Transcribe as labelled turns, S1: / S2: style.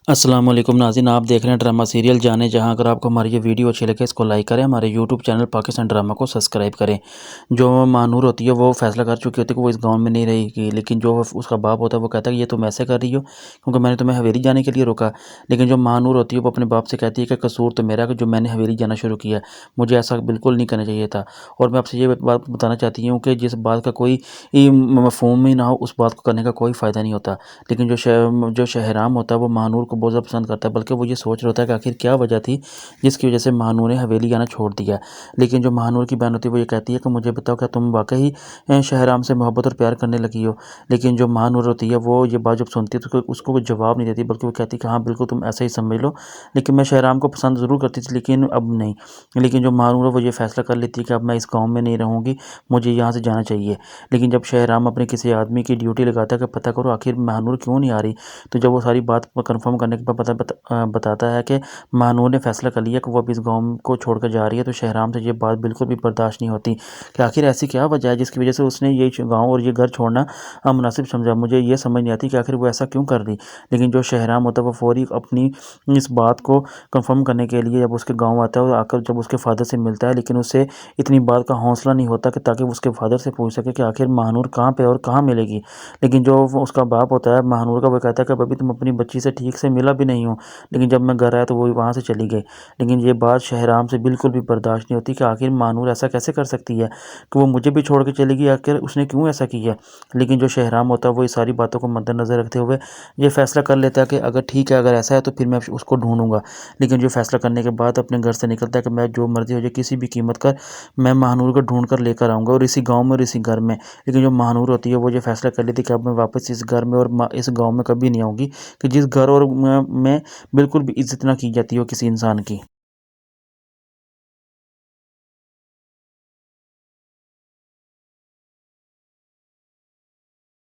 S1: अस्सलाम वालेकुम नाज़रीन, आप देख रहे हैं ड्रामा सीरियल जाने जहां। अगर आपको हमारी ये वीडियो अच्छी लगे इसको लाइक करें, हमारे यूट्यूब चैनल पाकिस्तान ड्रामा को सब्सक्राइब करें। जो महानूर होती है वो फैसला कर चुकी होती है कि वो इस गांव में नहीं रहेगी, लेकिन जो उसका बाप होता है वो कहता है कि ये तुम ऐसे कर रही हो क्योंकि मैंने तुम्हें हवेली जाने के लिए रोका। लेकिन जो महानूर होती है वो अपने बाप से कहती है कि कसूर तो मेरा कि जो मैंने हवेली जाना शुरू किया, मुझे ऐसा बिल्कुल नहीं करना चाहिए था। और मैं आपसे ये बात बताना चाहती हूँ कि जिस बात का कोई मफहूम ही ना हो उस बात को करने का कोई फ़ायदा नहीं होता। लेकिन जो शहराम होता है वो महानूर को बहुत ज़्यादा पसंद करता है, बल्कि वो ये सोच रहा होता है कि आखिर क्या वजह थी जिसकी वजह से महानूर ने हवेली आना छोड़ दिया। लेकिन जो महानूर की बहन होती है वो ये कहती है कि मुझे बताओ क्या तुम वाकई शहराम से मोहब्बत और प्यार करने लगी हो। लेकिन जो महानूर होती है वो ये बात जब सुनती है तो उसको कोई जवाब नहीं देती, बल्कि वो कहती है कि हाँ बिल्कुल तुम ऐसा ही समझ लो, लेकिन मैं शहराम को पसंद ज़रूर करती थी लेकिन अब नहीं। लेकिन जो महानूर है वो ये फैसला कर लेती है कि अब मैं इस गाँव में नहीं रहूँगी, मुझे यहाँ से जाना चाहिए। लेकिन जब शहराम अपने किसी आदमी की ड्यूटी लगाता है कि पता करो आखिर महानूर क्यों नहीं आ रही, तो जब वो सारी बात कंफर्म करने के बाद बताता है कि महानूर ने फैसला कर लिया कि वो अब इस गाँव को छोड़कर जा रही है, तो शहराम से ये बात बिल्कुल भी बर्दाश्त नहीं होती कि आखिर ऐसी क्या वजह है जिसकी वजह से उसने ये गाँव और ये घर छोड़ना मुनासिब समझा। मुझे ये समझ नहीं आती कि आखिर वो ऐसा क्यों कर रही। लेकिन जो शहराम होता है वो फौरी अपनी इस बात को कंफर्म करने के लिए जब उसके गाँव आता है और आकर जब उसके फादर से मिलता है, लेकिन उसे इतनी बात का हौसला नहीं होता कि ताकि वो उसके फादर से पूछ सके कि आखिर महानूर कहाँ पे और कहाँ मिलेगी। लेकिन जो उसका बाप होता है महानूर का, वो कहता है कि अभी तुम अपनी बच्ची से ठीक से मिला भी नहीं हो, लेकिन जब मैं घर आया तो वो वहाँ से चली गई। लेकिन ये बात शहराम से बिल्कुल भी बर्दाश्त नहीं होती कि आखिर महानूर ऐसा कैसे कर सकती है कि वो मुझे भी छोड़ के चली गई, आखिर उसने क्यों ऐसा किया। लेकिन जो शहराम होता है वो ये सारी बातों को मद्देनज़र रखते हुए ये फैसला कर लेता है कि अगर ठीक है, अगर ऐसा है तो फिर मैं उसको ढूंढूंगा। लेकिन जो फैसला करने के बाद अपने घर से निकलता है कि मैं जो मर्जी हो जाए किसी भी कीमत कर मैं महानूर को ढूंढ कर लेकर आऊँगा, और इसी गाँव में और इसी घर में। लेकिन जो महानूर होती है वो ये फैसला कर लेती है कि अब मैं वापस इस घर में और इस गाँव में कभी नहीं आऊँगी कि जिस घर और में बिल्कुल भी इज़्ज़त ना की जाती हो किसी इंसान की।